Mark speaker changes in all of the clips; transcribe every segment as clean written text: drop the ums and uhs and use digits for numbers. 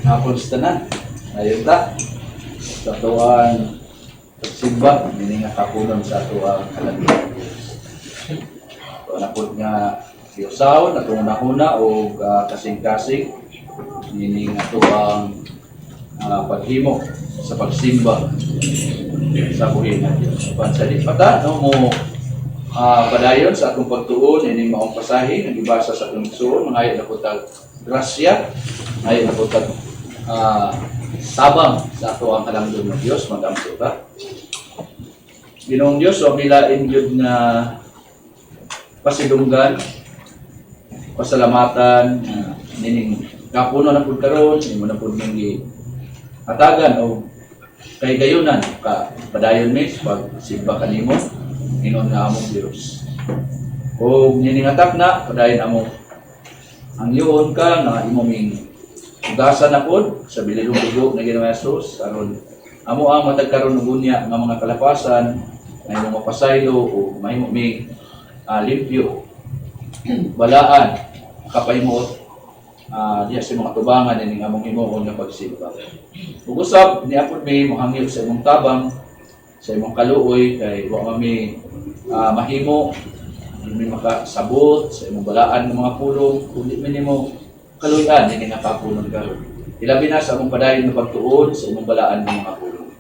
Speaker 1: Hapon sa tanan. Ayun ta. Sa tuwang pagsimba, hindi nga kapunan sa tuwang kalagyan. So, napod nga siusaw, natuna-una o kasing-kasing. Hindi nga tuwang paghimo sa pagsimba sa buhay na Diyos. Pansalipata, no, mo padayon sa atong pagtuon, hindi maong pasahin, nag-ibasa sa atong suon, mga ayat na putag grasya, ayat na putag tabang sa ato ang kalangdon ng Diyos, magamso ka. Ginoong Diyos, o bilain yun na pasidunggan, pasalamatan, nining kapuno na po karon, hindi mo na po nang atagan o kay gayunan ka padayon mis pag simba kanimo inon nga among Dios. O niningatak na padayon among ang iyon ka na imong ugasan na pod sa bililong dugo na Ginoong Hesus aron amo ang matagkaron og unya nga mga kalapasan ay mga mapasaylo o mahimo mi limpyo balaan kapahimot diya sa mga tubangan ni among himuon nga pagsimba. Ug usab ni apod mi mohangyo sa imong tabang sa imong kaluoy kay wa kami mahimo mi makasabot sa imong balaan ng mga pulong kundi minimo kaluyan ni nga kapunon karon. Ilabi na sa among padayon nga pagtuon sa imong balaan ng mga pulong.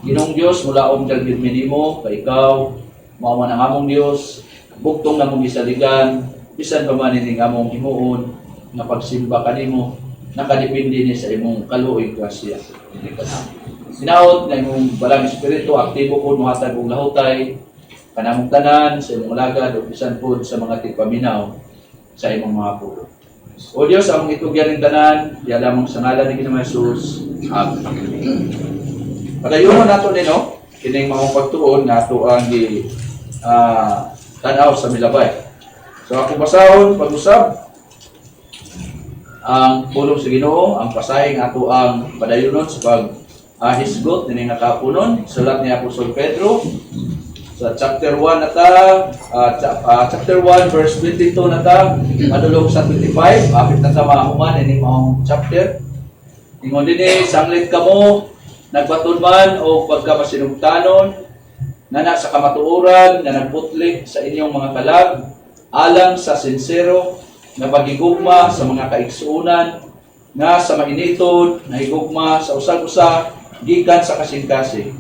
Speaker 1: Ginoong Dios mulaom dalgid minimo kay ikaw mao man ang among Dios bugtong na mong isaligan bisan pa man ning among himuon na pagsimba kanimo nakadepende ni sa imong kaluoy grasya. Sinaot na imong balang espiritu aktibo pud mohatag og lahutay kanamong tanan sa imong lagad o bisan pud sa mga tigpaminaw sa imong mga pulo. O Dios, among itugyan ng tanan, di alamang sa ngalan ni Ginoong Hesus. Amen. Padayon nato nino kining mga pagtuon nato ang tanaw sa milabay. So ako basahon pag-usab ang pulong sa Ginoo, ang pasayeng ato ang padayonon sa pag-hisgot ni nga kapunon. Sulat ni Apostol Pedro sa chapter 1 nata, chapter 1 verse 22 nata, madulog sa 25, apit na ta mahuman ini maong chapter. Ingon dinhi sanglit kamo nagbaton man o pagkapasinugtanon na sa kamatuoran nga nagputlik sa inyong mga kalag alang sa sincero na pagigugma sa mga kaigsuunan nga sa mainiton na higugma sa usag-usa gikan sa kasing-kasing.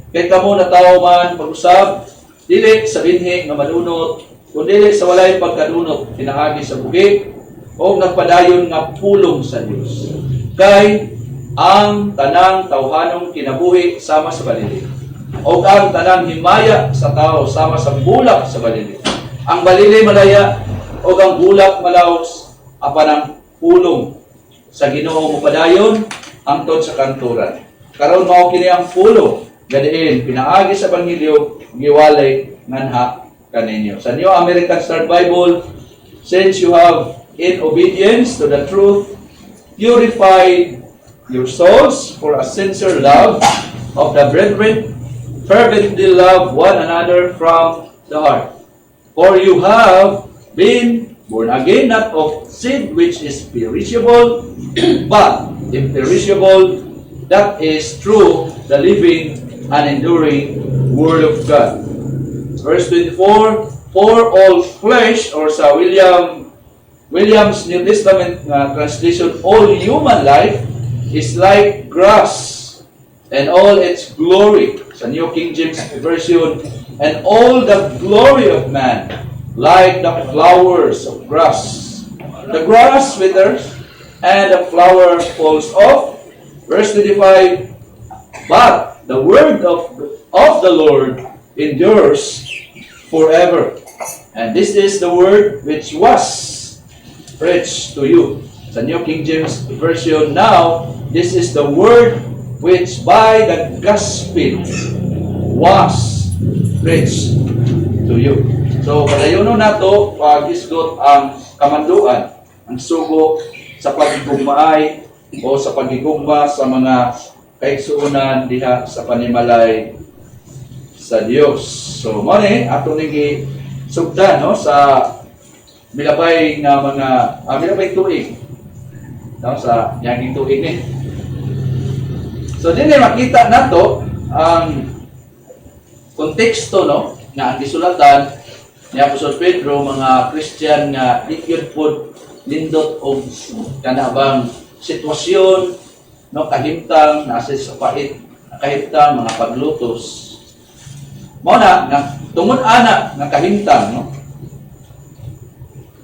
Speaker 1: Kay kamo natawo man pag-usab dili sa binhi nga malunot kundi sa walay pagkadunot pinaagi sa buhi o nagpadayon nga pulong sa Dios. Kay ang tanang tawhanong kinabuhi sama sa balili o ang tanang himaya sa tao sama sa bulak sa balili. Ang balili malaya o ang bulak malaos apan ang pulong sa Ginoo mopadayon hangtod sa kanturan. Karon mao kini ang pulong gadiin pinaagi sa Ebanghelyo giwalay nganha kaninyo. Sa New American Standard Bible, since you have in obedience to the truth purified your souls for a sincere love of the brethren, fervently love one another from the heart. For you have been born again, not of seed which is perishable, but imperishable, that is true, the living and enduring Word of God. Verse 24, for all flesh, or sa William's New Testament translation, all human life is like grass, and all its glory, sa New King James Version, and all the glory of man, like the flowers of grass. The grass withers, and the flower falls off. Verse 25, but the word of the Lord endures forever. And this is the word which was preached to you. Sa New King James Version, now, this is the word which by the gospel was preached to you. So, padayonon nato pag-isgot ang kamanduan, ang sugo sa pagigugmaay o sa pagigugma sa mga kaigsuunan diha sa panimalay sa Dios. So, mo ni ato nigi sugdan no sa milabay nga mga milabay tuig no, sa yaging tuig ni. So dinhi makita nato ang konteksto, no, nga ang gisulatan ni Apostol Pedro mga Christian nga di gyud pod nindot og kanabang sitwasyon, no, kahimtang nasa sa pait, kahimtang mga paglutos. Mao na nga tungod ana nga kahimtang, no,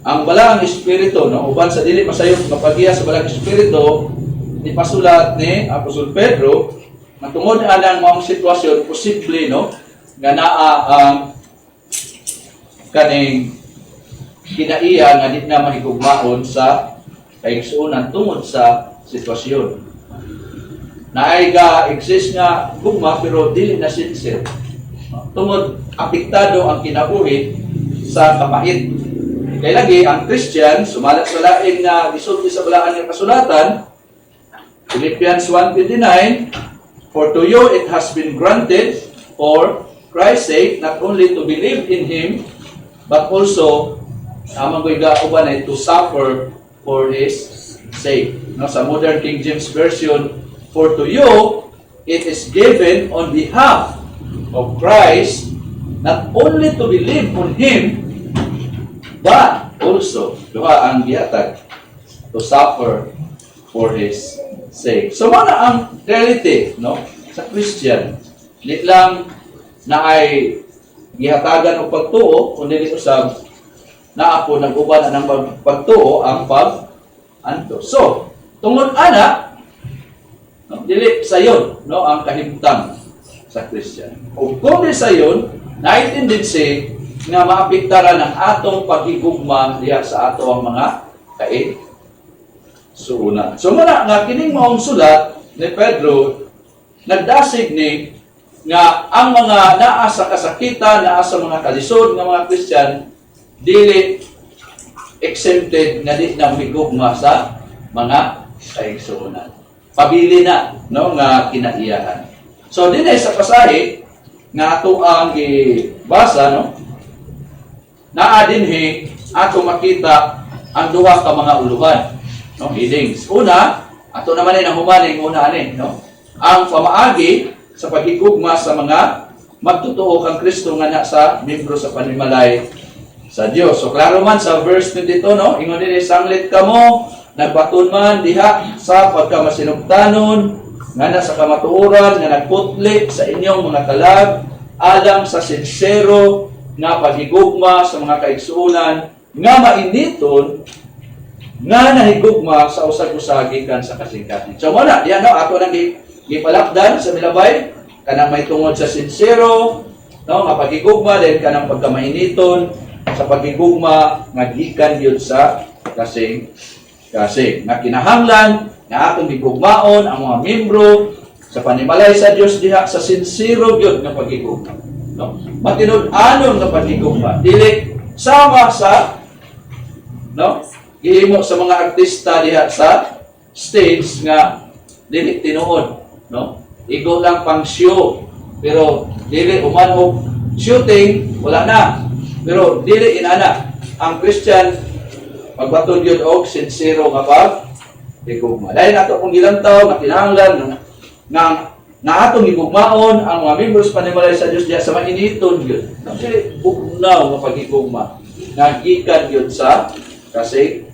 Speaker 1: ang balaang espiritu, no, uban sa dili masayop mapagiya sa balaang espiritu ni pasulat ni Apostol Pedro nga tungod ana ang sitwasyon posible, no, nga naa ang kaning kinaiya nga di na mahigugmaon sa kaigsuonan tungod sa sitwasyon. Naay ga exist nga gugma pero dili na sincere. Tungod apektado ang kinabuhi sa kapait. Kaya lagi ang Christian sumalat sa lain nga gisulti sa balaan nga kasulatan, Philippians 1:29, for to you it has been granted for Christ's sake not only to believe in Him but also amang uban ay to suffer for His sake. No, sa Modern King James Version, for to you it is given on behalf of Christ not only to believe on Him but also duha ang gihatag to suffer for His sake. So mana ang reality, no, sa Christian, di lang na ay gihatagan og pagtuo kundi usab naa po nag-uban ng pagtuo ang pag-anto. So, tungod ana, no, dili sayon, no, ang kahimtang sa Christian. O kung di sayon, naitindid si nga maapektaran ang atong paghigugma diha sa ato ang mga kaigsuonan. So muna nga kining maong sulat ni Pedro nagdasig ni nga ang mga naa sa kasakitan, naa sa mga kalisod nga mga Christian dili exempted nga di na migugma sa mga kaigsuonan. Pabili na, no, nga kinaiyahan. So dinay sa pasahe nga ato ang gibasa, no, naa dinhi ato makita ang duha ka mga uluhan, no, headings. Una, ato naman ay nahumaning una ani, no, ang pamaagi sa paghigugma sa mga magtotoo kang Kristo nga na sa membro sa panimalay sa Dios. So klaro man sa verse 22, no, ingon dinhi sanglit kamo nagbaton man diha sa pagkamasinugtanon nga na sa kamatuoran nga nagputli sa inyong mga kalag alang sa sincero nga paghigugma sa mga kaigsuonan nga mainiton nga nahigugma sa usag-usagi kan sa kasingkatan. So wala, yan, no, ato nang gipalakdan sa milabay kanang may tungod sa sincero, no, nga paghigugma dahil kanang pagkamainiton sa paghigugma nga gikan gyud sa kasing nga kinahanglan nga atong gigugmaon ang mga membro sa panimalay sa Dios diha sa sincero gyud nga paghigugma, no, matinud-anon nga paghigugma dili sama sa, no, gihimo sa mga artista diha sa stage nga dili tinuod, no, igo lang pang show pero dili uman og shooting wala na, pero dili inana ang Christian pagbaton gyud og sincero nga paghigugma. Dahil ato kung gilantaw nga kinahanglan nga atong gigugmaon ang mga membro sa panimalay sa Dios diha sa mainiton gyud, dili bugnaw nga paghigugma nga gikan gyud sa kasing.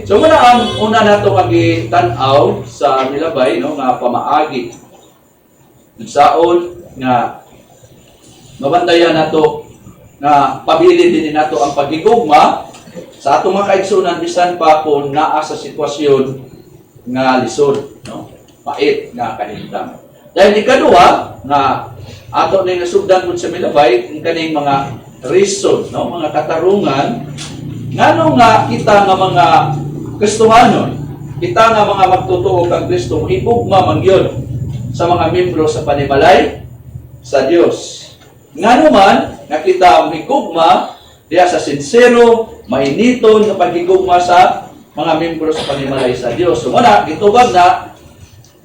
Speaker 1: So muna ang una nato tan-aw sa milabay, no, nga pamaagi saon nga mabandayan nato nga pabili din nato ang paghigugma sa atong mga kaigsuonan bisan pa kung naa sa sitwasyon nga lisod, no, pait nga kahimtang. Dahil ikaduha nga ato ning nasugdan pud sa milabay ang kaning mga reason, no, mga katarungan ngano nga kita nga mga Kristohanon, kita nga mga magtotoo kang Kristo higugma man gyud sa mga membro sa panimalay sa Dios. Ngano man nga kita higugma diha sa sincero, mainiton nga paghigugma sa mga membro sa panimalay sa Dios. So muna gitubag na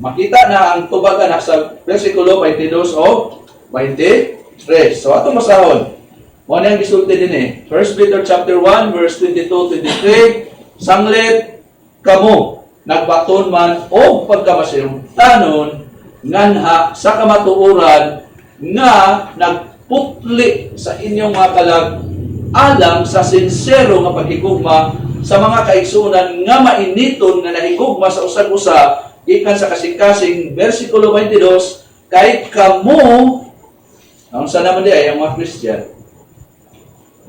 Speaker 1: makita na ang tubag na sa versikulo 22 o 23. So ato masahon. Mo na ang gisulti din eh. 1 Peter chapter 1 verse 22-23, sanglit kamo nagbaton man o pagkamasirutanon nganha sa kamatuoran nga nagputli sa inyong mga kalag alam sa sincero nga paghigugma sa mga kaigsunan nga mainiton nga nahigugma sa usag-usa ikan sa kasing-kasing versikulo 22 kay kamo ang sa naman di ay ang mga Christian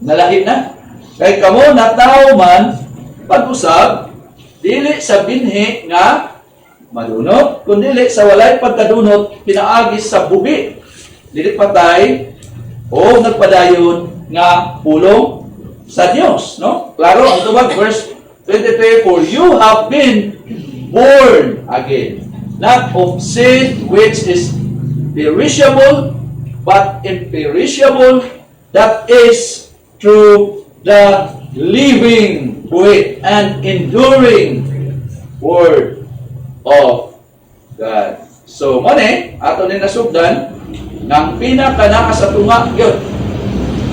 Speaker 1: nalahin na kay kamo na tao man pag-usab dili sa binhi nga madunot kundi sa walay pagkadunot pinaagis sa buhi dili patay o nagpadayon nga pulong sa Dios, no? Klaro ang tubag verse 23, for you have been born again, not of seed which is perishable, but imperishable, that is through the living wait and enduring word of God. So, mone, ato ni nasugdan, ng pinaka sa tunga yun.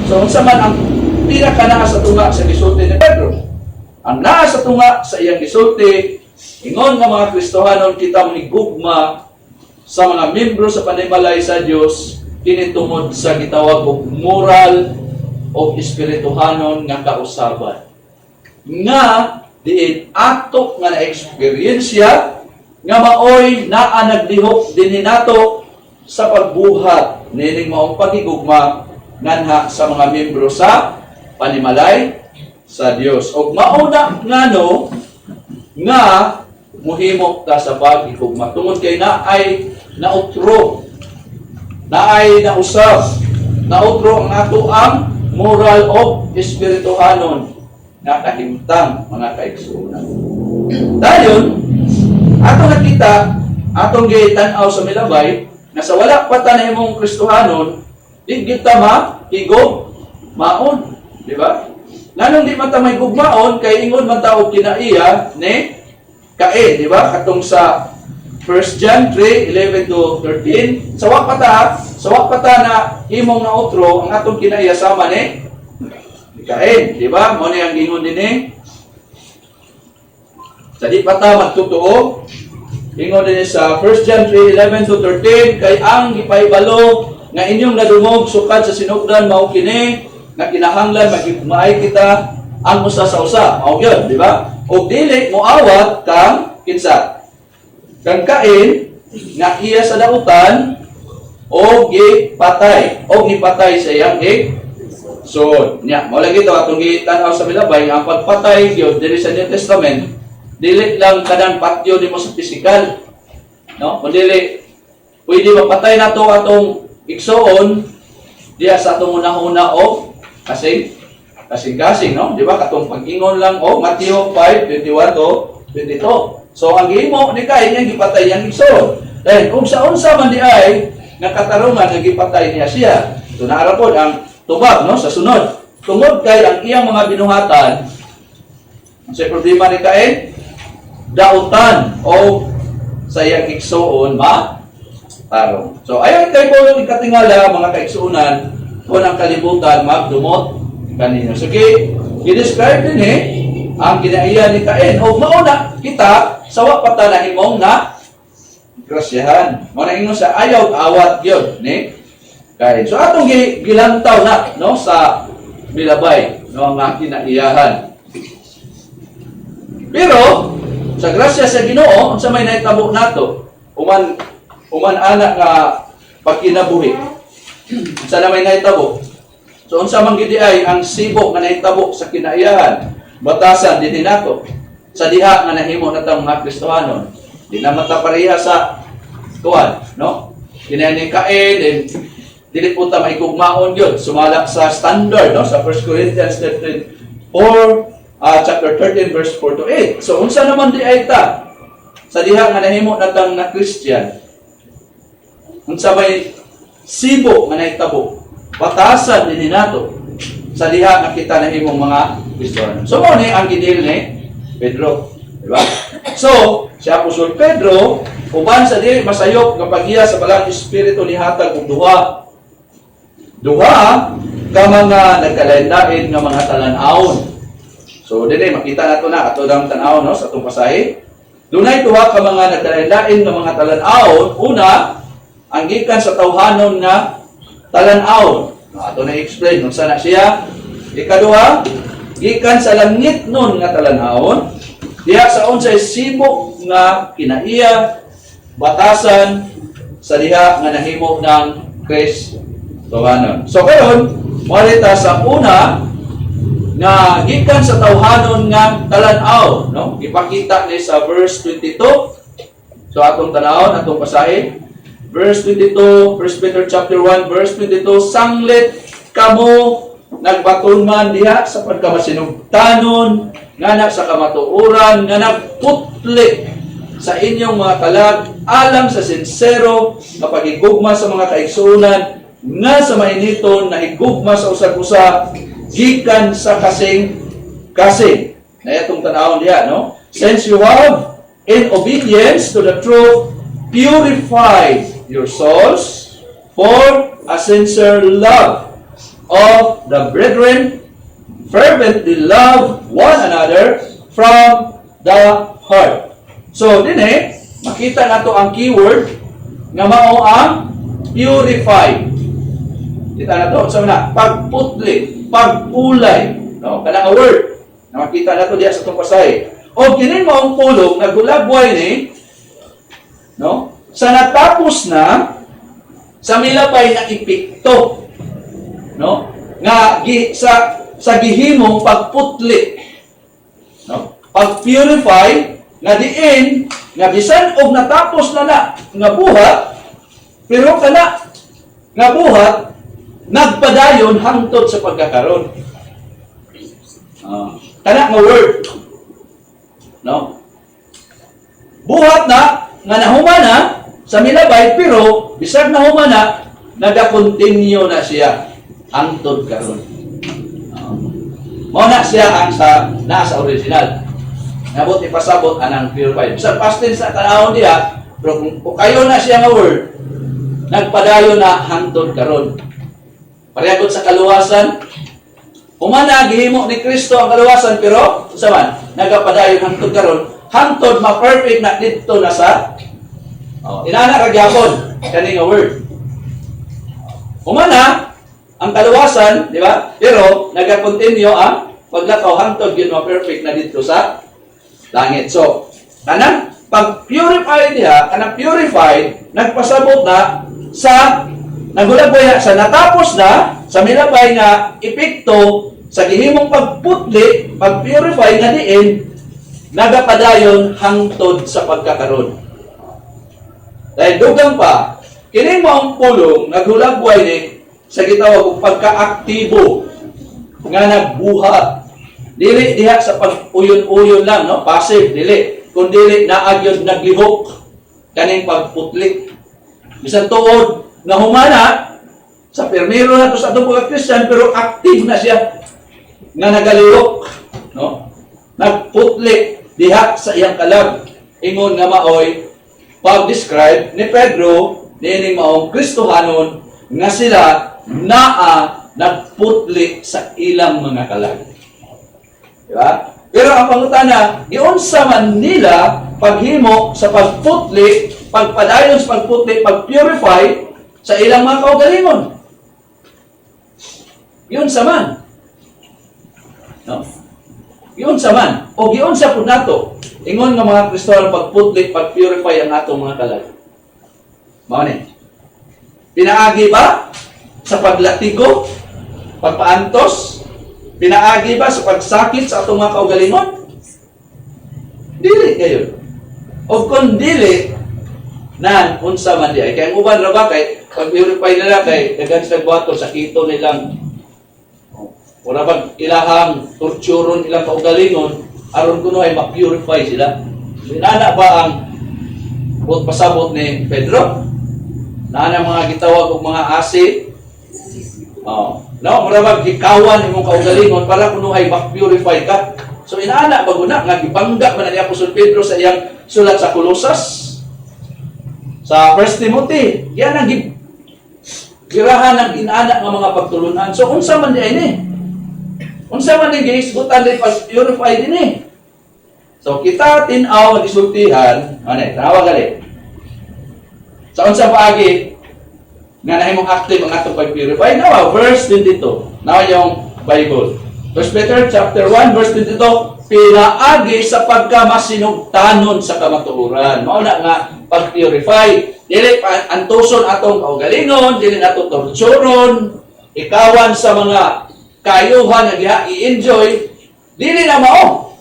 Speaker 1: So, unsa man ang pinaka sa tunga sa gisulti ni Pedro? Ang naa sa tunga sa iyang gisulti, ingon nga mga Kristohanon kita manigugma sa mga membro sa panimalay sa Dios kini tungod sa gitawag og moral o espirituhanon nga kausaban. Nga diin ato nga na-eksperyensya nga maoy naa naglihok dinhi nato sa pagbuhat nining maong pagigugma nganha sa mga membro sa panimalay sa Dios. Og mauna ngano nga muhimo ta sa pagigugma tungod kay naay nautro, naay nausab, nautro ang ato ang moral o espirituhanon nga kahimtang mga kaigsuonan. Dayon ato nakita atong gitan-aw sa milabay na sa wala pa ta na imong Kristohanon di kita mahigog maon, di ba? Nganong di man ta may gugmaon kay ingon man ta og kinaiya ni Cain, di ba? Katong sa 1 John 3:11 to 13, sa wa pa ta na imong nautro ang atong kinaiya sama ni Cain, di ba? Mao ni ang gingon dinhi. Sa di pa ta magtotoo, ingon dinhi sa 1 John 3:11 to 13, kay ang gipahibalo nga inyong nadungog sukad sa sinugdan mao kini nga kinahanglan magigmaay kita ang usa sa usa. Mao gyud, di ba? Og dili moawat kang kinsa kang Cain nga iya sa dautan o gipatay sa iyang so nya mao lagi to atong gitan-aw sa milabay ang pagpatay gyud diri sa New Testament dili lang kadang patyo nimo sa pisikal, no? Kundi pwede mapatay nato atong igsoon diya sa atong una-una o kasing-kasing, no? Di ba? Katong pag-ingon lang o Matthew 5:21 to 22. So, ang gihimo ni Cain yang gipatay yang igsoon. Dahil kung sa-unsa man di ay nakatarungan nga gipatay niya siya. So, naarapod ang tubag, no? Sa sunod. Tungod kay ang iyang mga binuhatan, ang sa problema ni Cain, dautan o sa iyang igsoon tarong. So, ayon kay Paulo ikatingala mga kaigsuonan kung ang kalibutan magdumot kanino. Sige, i-describe din ang kinaiya ni Cain. O mauna kita sa wa pa ta nahimong na grasyahan. Mao na ingon sa ayaw awat gyud ni Cain. So atong gilantaw na no sa milabay no ang kinaiyahan. Pero sa grasya sa Ginoo unsa may nahitabo nato? Uman anak nga pagkinabuhi. Unsa na may nahitabo? So unsa man gid ay ang sibok nga nahitabo sa kinaiyahan, batasan dinhi nato. Sa diha nga nahimo natang mga Kristohanon. Di na matapareha sa kuwan, no? Kinani Cain and dili po ta maigugmaon gyud sumala sa standard no sa 1 Corinthians 4 chapter 13 verse 4 to 8. So unsa naman di ay ta sa diha nga nahimo natang na Christian? Unsa may sibo nga nahitabo? Batasan dinhi nato sa diha nga kita nahimong mga Kristohanon. So mo ni ang gidil ni Pedro, di ba? So si Apostol Pedro uban sa dili masayop nga paghiya sa balang espiritu ni hatag og duha ka mga nagkalain-lain nga mga talan-awon. So dili makita nato na ato dang tan-aw no sa atong pasahe Dunay duha ka mga nagdalain nga mga talan-awon. Una, ang gikan sa tawhanon nga talan-awon. Ato na explain kung sana siya. Ikaduha, gikan sa langit nun nga talan-awon. Diha sa unsay sibok nga kinaiya, batasan sa diha nga nahimo ng Kristohanon. So karon, malita sa una nga gikan sa tawhanon nga talan-aw, no? Ipakita ni sa verse 22. So atong tanawon, atong basahin. Verse 22, 1 Peter chapter 1, verse 22, sanglit kamo nagbaton man diha sa pagkamasinugtanon ngana sa kamatuoran nga nagputli sa inyong mga kalag alang sa sincero nga pagigugma sa mga kaigsuonan nga sa mainiton na higugma sa usag-usa gikan sa kasing. Na itong tanawon diya, no? Since you have, in obedience to the truth, purified your souls for a sincere love of the brethren, fervently love one another from the heart. So, din makita nato ang keyword nga mao ang purified. Kita na to, sa na, pagputli, pagpulay, no? Kanang word na makita nato diya sa itong pasahe. O kinin mo ang pulong, nagulagway ni, no? Sa natapos na, sa milabay na ipikto, no? Nga sa gihimong pagputli, no? Pag-purify, nga diin, nga bisan og natapos na nga buhat, pero kana nga buhat nagpadayon hangtod sa pagkakaroon. Kana nga word. No? Buhat na nga nahumana sa milabay pero bisag nahumana naga-continue na siya hangtod karon. Mao na siya ang nasa original. Nabot ipasabot anang purified. Sa past tense na tanawon diha, pero kung kayo na siya nga word, nagpadayon na hangtod karon. Parehagot sa kaluwasan, humana gihimo ni Kristo ang kaluwasan pero sa man nagapadayon hangtod karon, hangtod ma-perfect na didto na sa inana ra gyapon kani nga word. Humana ang kaluwasan, di ba? Pero naga-continue ang paglakaw hangtod gyud ma-perfect na didto sa langit. So, kanang pag-purify diha, kanang purified nagpasabot na sa nagulagway na sa natapos na sa milabay nga epekto sa gihimong pagputli, pag-purify nga diin nagapadayon hangtod sa pagkakaroon. Dahil dugang pa, kini mo ang pulong naghulagway ni sa gitawag og pagkaaktibo nga nagbuhat. Dili diha sa pag-uyon-uyon lang, no? Passive, dili. Kung dili naagyon naglihok kaning pagputli. Bisan tuod na humana sa permiro na to sa atong mga Christian pero active na siya nga nagalihok, no? Nagputli diha sa iyang kalag. Ingon nga maoy pag-describe ni Pedro nining maong Kristohanon nga sila naa nagputli sa ilang mga kalag. Diba? Pero ang pangutana, giunsa man nila paghimo sa pagputli, pagpadayon sa pagputli, pag-purify sa ilang mga kaugalingon. Yun sa man. No? Yun sa man. O yun sa po nato. Ingon nga mga Kristohan pagputli, pag-purify ang atong mga kalag. Mauni. Pinaagi ba sa paglatigo, pagpaantos? Pinaagi ba sa pagsakit sa atong mga kaugalingon? Dili kayo. O kung dili, nan unsa man di ay kay uban ra ba kay pag-purify nila kay dagan sa buhaton sa kito nilang wala bang ilahang torturon ilang kaugalingon aron kuno ay ma-purify sila. Inana ba ang pasabot ni Pedro? Naana mga gitawag og mga asi. No, mura bang gikawan imong kaugalingon para kuno ay ma-purify ka. So inaana ba guna nga gibangga man ni Apostol Pedro sa iyang sulat sa Colossus? Sa 1 Timothy, yan ang girahan ng inaanak ng mga pagtulunan. So, unsa man di ini? Unsa man di guys, butan di pag-purify din So kita tin-aw ang isultihan, ano tanawa gali. Sa unsang paagi nga nahimong active ang atong pag-purify, nawa verse 22. Nawa yung Bible. 1 Peter chapter 1 verse 22, pinaagi sa pagkamasinugtanon sa kamatuoran. Mao na nga pag-purify. Dili pa antuson atong kaugalingon, dili nato torturon, ikawan sa mga kayuhan nga i-enjoy, dili na mao.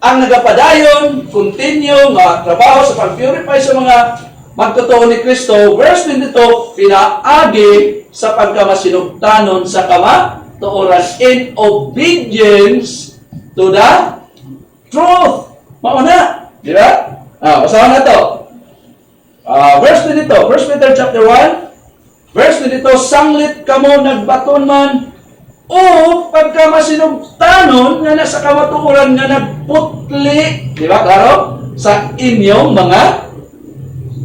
Speaker 1: Ang nagapadayon, continue nga trabaho sa pag-purify sa mga magtotoo ni Kristo, verse 22, pinaagi sa pagkamasinugtanon sa kamatuoran in obedience to the truth. Mao na, di ba? Basahan na to. Verse 22, 1 Peter chapter 1, verse 22, sanglit kamo nagbaton man o pagkamasinugtanon nga nasa kamatuoran nga nagputli, di ba, klaro? Sa inyong mga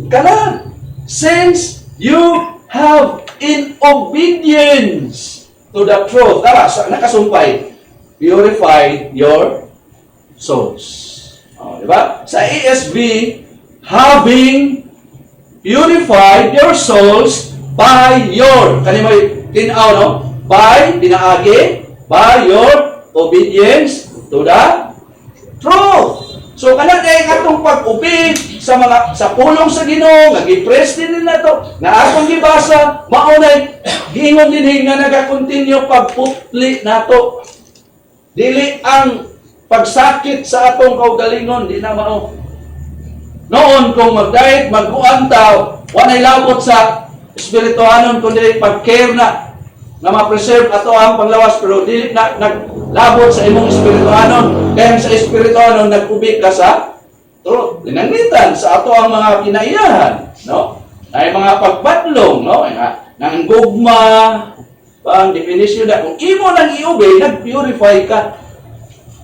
Speaker 1: kanan. Since you have in obedience to the truth, nakasumpay, purify your souls. Di ba? Sa ESV, having purified your souls by your, kanina may tinaw, no? By, pinaagi, by your obedience to the truth. So, kanang kaya atong pag-ubi sa pulong sa Ginoo, nag-i-press din nila to, na atong gibasa, maunay, giingon din nga nag-continue pagputli nato. Dili ang pagsakit sa atong kaugalingon, di na mao. Noon, kung mag-diet, mag-uantaw, wanay labot sa espirituanon, kundi pag-care na ma-preserve ato ang panglawas, pero dili na naglabot sa imong espirituanon. Kaya sa espirituanon, nag-ubi ka sa truth. Dinangitan sa ato ang mga kinaiyahan, no? Ay mga pagbatlong, no? Nang gugma, ang definition na, kung imo nang i-obey, nag-purify ka.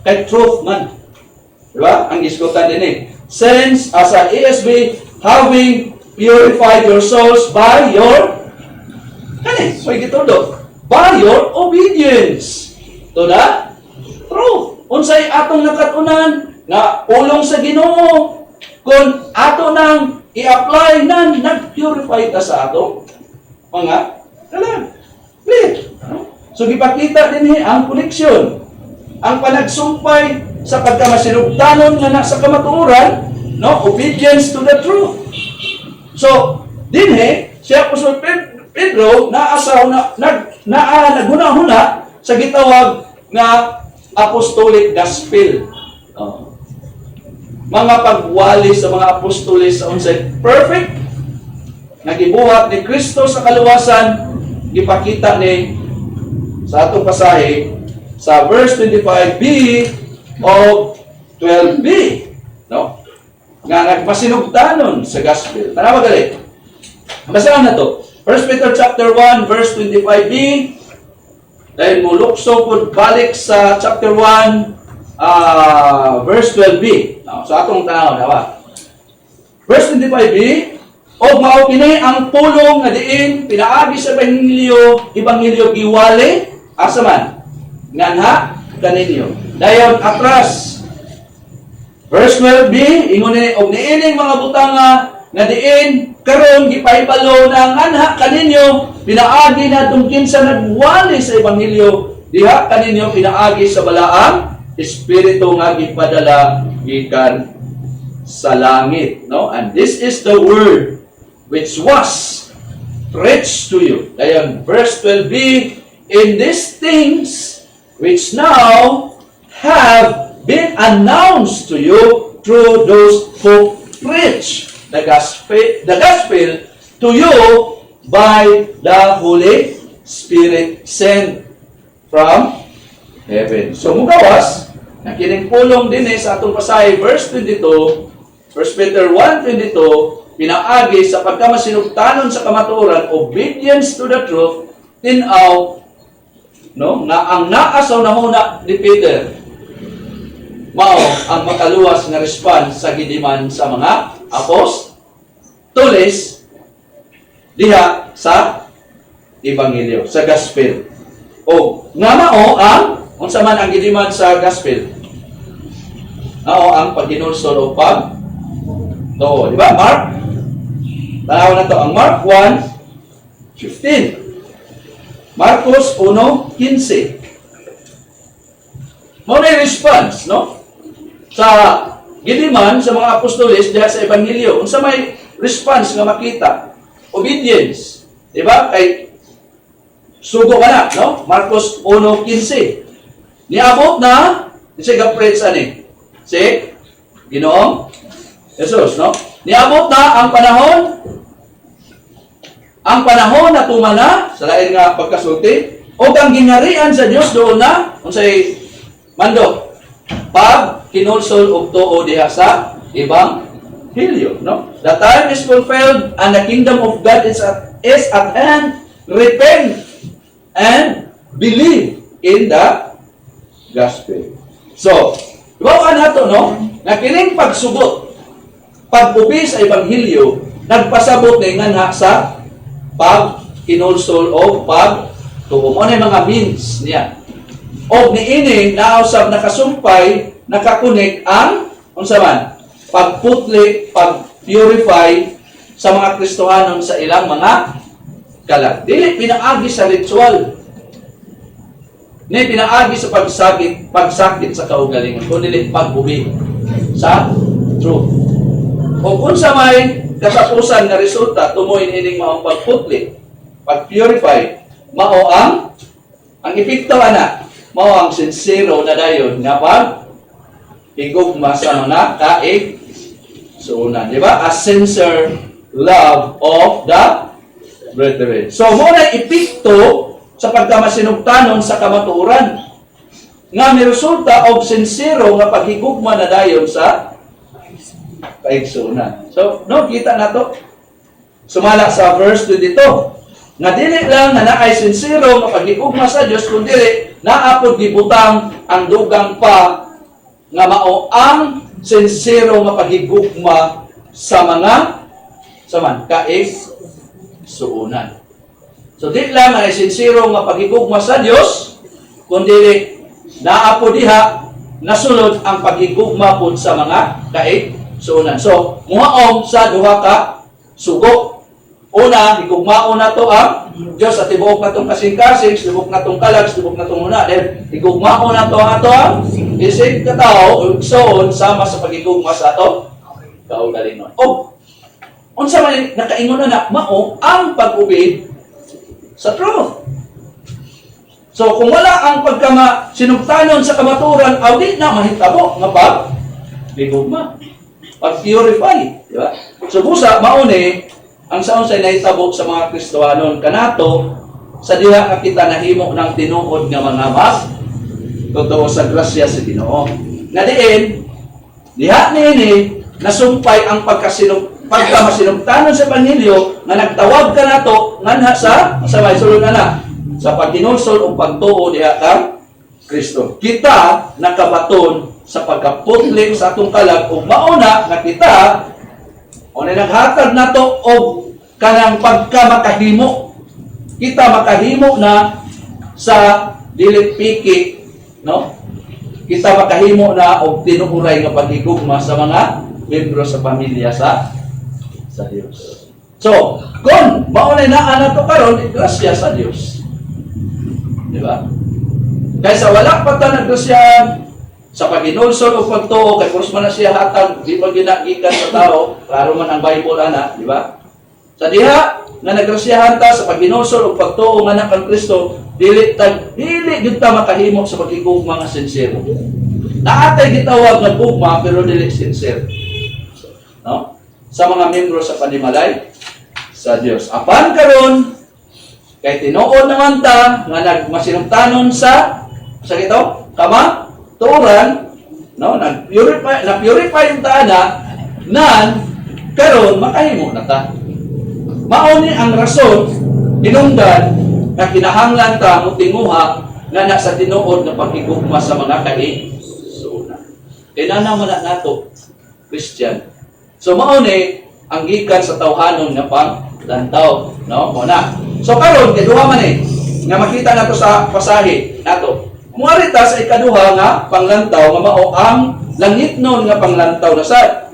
Speaker 1: Kay truth man. Diba? Ang diskutan din eh. Since, as a ESV, having purified your souls by your, may gitudo, by your obedience to the truth. Unsay atong nakatunan na pulong sa Ginoo, kung ato nang i-apply nan, nag-purify ta sa atong mga kalan. So, gipakita din ang koneksyon, ang panagsumpay sa pagkamasinugtanon nga nasa kamatuoran, no, obedience to the truth. So, dinhi siya Apostol Pedro naghuna-huna sa gitawag nga apostolic gospel. Mga pagwali sa mga apostoles sa unsay perfect nagibuhat ni Kristo sa kaluwasan, gipakita ni sa atong pasahe sa verse 25b of 12b, no? Nga nagmasinugtanon sa gospel. Tanawa gali. Basahan na to. 1 Peter chapter 1 verse 25b. Dahil mo lukso pud balik sa chapter 1 verse 12b. No, so atong tanaw dawa. Verse 25b, og mao kini ang pulong nga diin pinaagi sa ebanghelyo giwali asa man nganha kaninyo. Dayon atras. Verse 12b, ingon ni og niining mga butanga nga diin karon gipahibalo na nganha kaninyo pinaagi natong kinsa nagwali sa ebanghelyo diha kaninyo pinaagi sa balaang espiritu nga gipadala gikan sa langit, no? And this is the word which was preached to you. Dayon verse 12b, in these things which now have been announced to you through those who preach the gospel to you by the Holy Spirit sent from heaven. So mugawas, nakining pulong din sa atong pasahe, verse 22, 1 Peter 1:22, pinaagi sa pagkamasinugtanon sa kamatuoran, obedience to the truth, tinaw, no, nga ang naasaw na muna ni Peter, mao ang makaluwas nga response sa gidiman sa mga apostoles diha sa ebanghelyo, sa gospel. O nga mao ang unsa man ang gidiman sa gospel. Mao ang paghinulsol o pag tuo. Di ba? Mark? Tanaw na to. Ang Mark 1:15. Marcos 1:15. Mao na yung response, no? Sa giliman sa mga apostoles diha sa ebanghelyo, unsa may response nga makita? Obedience. Di ba? Kay sugo ka na, no? Marcos 1:15. Niabot na si Gapret ani. Si Ginoong Jesus, no? Niabot na ang panahon na tumana sa lain nga pagkasulti o ang gingharian sa Dios doon na unsay mando pag kinulsol og tuo diha sa ebanghelyo, no? The time is fulfilled and the kingdom of God is at hand. Repent and believe in the gospel. So, ibaw nato, no? Nga kining pagsugot, pag-ubi sa ebanghelyo, nagpasabot na nga sa pag-kinulsol o pag-tuo. Ano yung mga means niya? O niining nausab nakasumpay, nakakunik ang unsa man pagputli, pag-purify sa mga Kristohanon sa ilang mga kalag. Dili pinaagi sa ritual. Ni pinaagi sa pagsakit sa kaugalingon, kundi pag-ubi sa truth. O kung sa may katapusan nga resulta, tumoy ining maong pagputli, pag-purify, mao ang epekto ana, mao ang sincero na dayon nga pag higugma sa mga kaigsuonan, di ba? A sincere love of the brethren. So mo na epekto sa pagkamasinugtanon sa kamatuoran nga may resulta og sincero nga paghigugma na dayon sa kaigsuonan. So, no, kita na to. Sumala sa verse 22. Nga dili lang na naay sincero nga paghigugma sa Dios, kundi naapod gibutang ang dugang pa nga mao ang sincero nga paghigugma sa mga kaigsuonan. So, di lang na sincero nga paghigugma sa Dios, kundi naapod diha nasulod ang paghigugma pud sa mga kaigsuonan. So, muhaom sa duha ka sugo. Una, higugmaon na to ang Dios at tibuok na tong kasing-kasing, tibuok na tong kalag, tibuok na tong una. Then, higugmaon na to ang isig katao, igsoon sama sa paghigugma sa ato kaugalingon. O, unsa man nakaingon na mao ang pag-ubi sa truth. So, kung wala ang sinugtanon sa kamaturan, di na mahitabo nga pag-higugma, pag-purify, di ba? So, busa, mauni, ang saon say nahitabo sa mga Kristohanon kanato sa diha ka kita nahimo ng tinuod nga mga mas totoo sa grasya sa Ginoo. Nga diin diha niini nasumpay ang pagkamasinugtanon sa ebanghelyo nga nagtawag kanato nganha sa may sulod na sa pagkinulsol o pagtuo diha kang Kristo. Kita nakabaton sa pagkaputlik sa atong kalag ug mauna nga kita o na naghatag na to o kanang pagkamakahimo. Kita makahimo na sa dili piki, no? Kita makahimo na og tinuuray nga paghigugma sa mga membro sa pamilya sa Dios. So, kung maunay na to karon, grasya sa Dios. Di ba? Kaysa wala pa ta naggrasyahan sa paghinulsol o pagtuo, kay kurus man na siya hatag, di pa ginagikan sa tao, klaro man ang Bible, di ba? Sa diha, na nagrasyahan ta sa paghinulsol o pagtuo nga na kang Kristo, dili gid ta makahimo sa paghigugma nga sincere. Naatay gitawag nga gugma, pero dili sincere. No? Sa mga membro sa panimalay sa Dios. Apan karon kay tinuod naman ta nga nagmasinugtanon sa ito, turan, no, na-purify yung taana, nan, karon makahimo na ta. Mauni ang rason, hinungdan, na kinahanglan ta mo tinguha nga nasa tinuod na paghigugma sa mga kaigsuonan. Kinana man na nato, Christian. So mauni, ang gikan sa tawhanon nga panglantaw, no, muna. So karon, kaduha man nga makita nato sa pasahe nato. Muarita sa ikaduha nga panglantaw nga mao ang langitnon nga panglantaw na sad.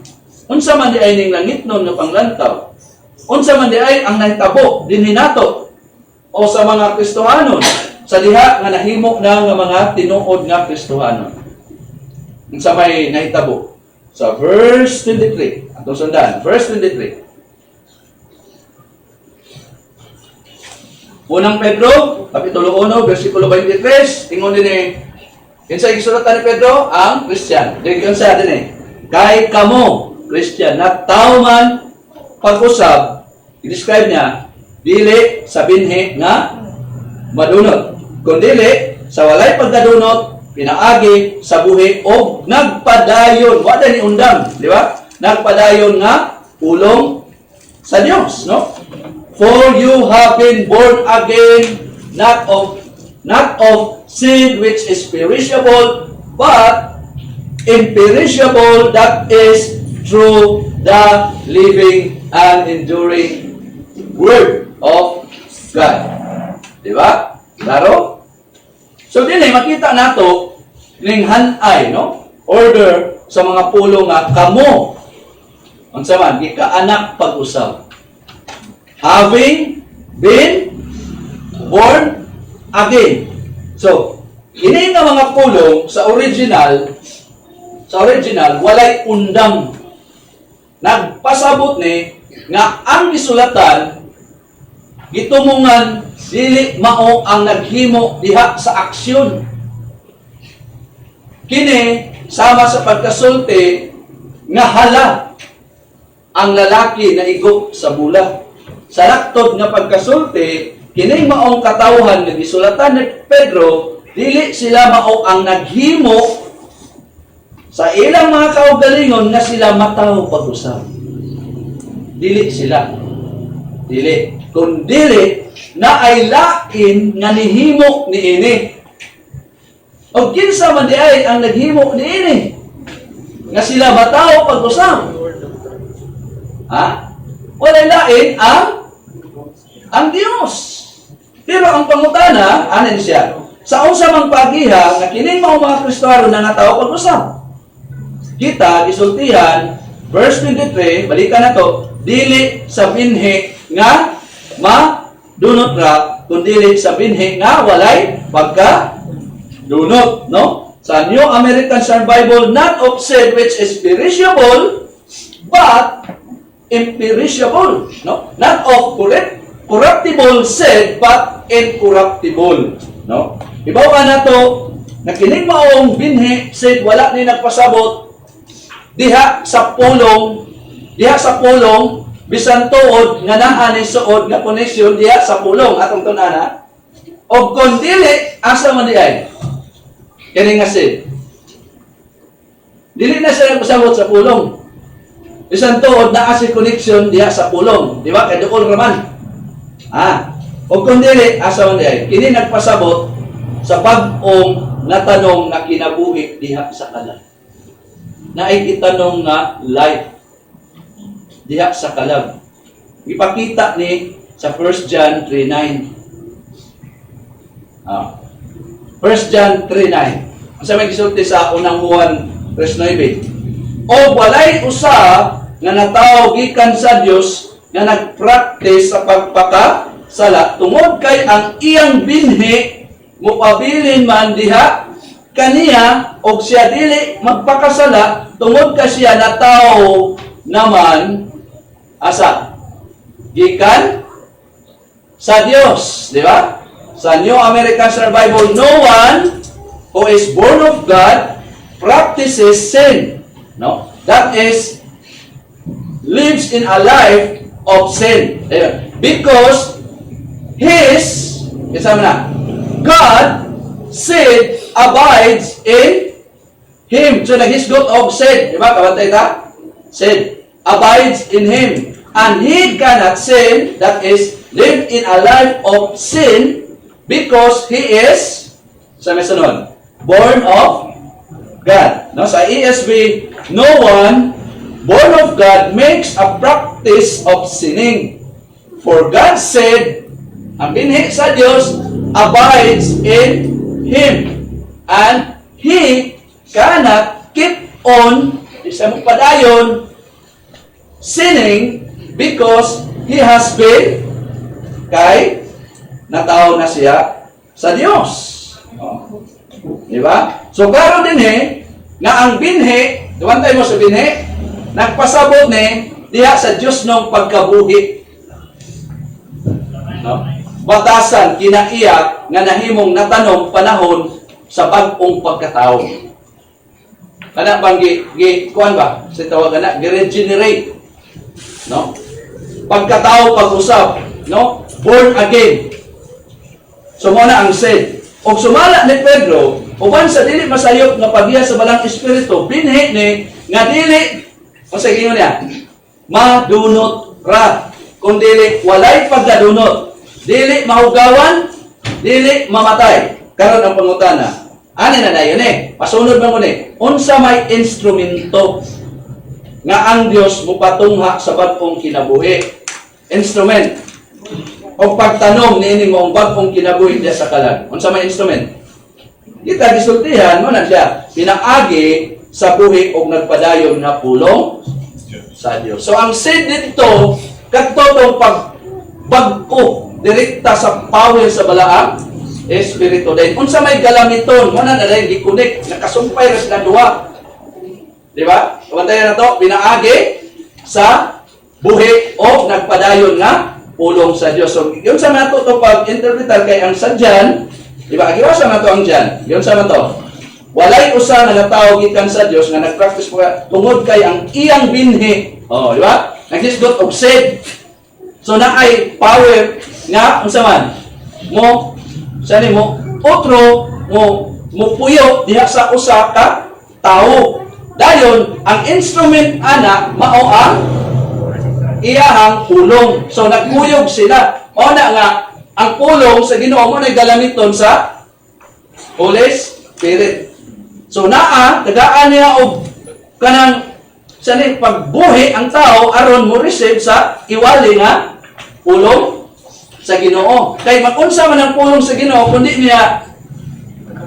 Speaker 1: Unsa man di ay ning langitnon nga panglantaw? Unsa man di ay ang nahitabo dinhi nato o sa mga Kristohanon sa diha nga nahimo na nga mga tinuod nga Kristohanon? Unsa may nahitabo? Sa verse 23. Atong sundan, verse 23. Unang Pedro, Kapitulo 1, versikulo 23, ingon din kinsa gisulatan ni Pedro? Ang Christian. Diyon sa din kay kamo, Christian, na tao man pag-usab, i-describe niya, dili sa binhi nga madunot. Kundili, sa walay pagdadunot, pinaagi sa buhi o nagpadayon. Wala ni undang, di ba? Nagpadayon nga pulong sa Dios, no? For you have been born again, not of seed which is perishable, but imperishable, that is through the living and enduring Word of God. Di ba? Klaro? So, din makita nato ning hanay, no? Order sa mga pulong nga kamo. Unsa man, gikaanak pag-usab. Having been born again. So, ini nga mga pulong sa original, walay undang. Nagpasabot ni nga ang gisulatan gitumungan dili mao ang naghimo diha sa aksyon. Kini sama sa pagkasulti nga hala ang lalaki na igo sa bula. Sa laktod nga pagkasulti, kining maong katawhan nga gisulatan ni Pedro, dili sila mao ang naghimo sa ilang mga kaugalingon nga sila mataw pag-usab. Dili sila. Dili. Kung dili, na ay lain nga nihimo ni ini. O kinsa man di ay ang naghimo ni ini, nga sila mataw pag-usab. Ha? Walay lain ang Dios. Pero ang pangutana, anin siya, sa unsa mang pagiha nga kining mga Kristiyano na natawo pag-usab. Kita gisultihan verse 23, balikan nato, dili sa binhi nga madunot ra, kundi sa binhi nga walay pagka-dunot, no? Sa New American Standard Bible, not of seed which is perishable, but imperishable, no? Not of corruptible seed, but incorruptible, no? Ibaw ka na to, na kining maong binhi, seed, wala ni nagpasabot, diha sa pulong, bisan tuod, nga naa ni suod, nga koneksyon, diha sa pulong, atong tunana, o kung dili, asa man di ay, kining nga seed. Dili na siya nagpasabot sa pulong. Bisan tuod, naa si koneksyon, diha sa pulong. Di ba? Kaya doon raman. O kung dili, asa man di ay, kini nagpasabot sa bag-ong natanong na kinabuhi diha sa kalag. Na ay itanong nga life diha sa kalag. Ipakita ni sa 1 John 3:9. 1 John 3:9. Asa may gisulti sa unang Juan verse 9. O walay usa nga natawo gikan sa Dios nga nagpractice sa pagpakasala tungod kay ang iyang binhi mupabilin man diha kaniya og siya dili magpakasala tungod ka siya natawo naman asa gikan sa Dios, di ba? Sa New American Standard Bible, no one who is born of God practices sin, no? That is lives in a life of sin. Because God seed abides in Him. So, naghisgot of seed. Diba? Kabantay ta? Seed abides in Him. And He cannot sin, that is, live in a life of sin, because He is, sa mesonon, born of God. No? Sa ESV, no one born of God makes a practice of sinning. For God said, ang binhi sa Diyos abides in Him. and he cannot keep on isa mo padayon sinning because he has been kay nataw na siya sa Dios. Oh. Di ba? So klaro din nga ang binhi, duwantay mo sa binhi, nagpasabot diha sa Dios nung pagkabuhi. No? Batasan kinaiya nga nahimong natanong panahon sa bag-ong pagkatao. Kana bang kuan ba? Sa tawag na regenerate. No? Pagkatao pag-usap, no? Born again. So mo na ang said. Og sumala ni Pedro, uban sa dili masayop nga paghiya sa balang espiritu, binhi ni nga dili o sa ingon niya, madunot ra. Kung dili walay pagdadunot, dili mahugawan, dili mamatay. Karon ang pangutana. Ani na dayon pasunod man mo unsa may instrumento nga ang Dios mupatungha sa bag-ong kinabuhi. Instrument. O pagtanong niini mo ang bag-ong kinabuhi diya sa kalag. Unsa may instrument? Kita gisultihan mo na siya. Pinaagi sa buhi og nagpadayon nga pulong sa Dios. So ang said dito kadtong pagbag-o direkta sa power sa balaang espiritu din. Unsa may galamiton mo na dai gikunik nakasumpay ra sila duha. Di ba? Kabantayan na to, pinaagi sa buhi o nagpadayon nga pulong sa Dios. So, yun sa nato to pag-interpretar kay ang sadyan, di ba? Agiwasa na to ang dyan. Yun sa nato. Walay usa nga natawo gikan sa Dios nga nagpractice pa tungod kay ang iyang binhi. Oh, di ba? Naghisgot og said. So naay power nga unsa man mo sani mo otro mo puyo diha sa usa ka tawo. Dayon ang instrument ana mao ang iyahang pulong. So nagkuyog sila. O na nga ang pulong sa Ginoo mo na galamiton sa Holy Spirit. So naa tagaan niya og kanang sani pagbuhi ang tao aron mo receive sa iwali nga pulong sa Ginoo. Kay makunsa man ang pulong sa Ginoo kundi niya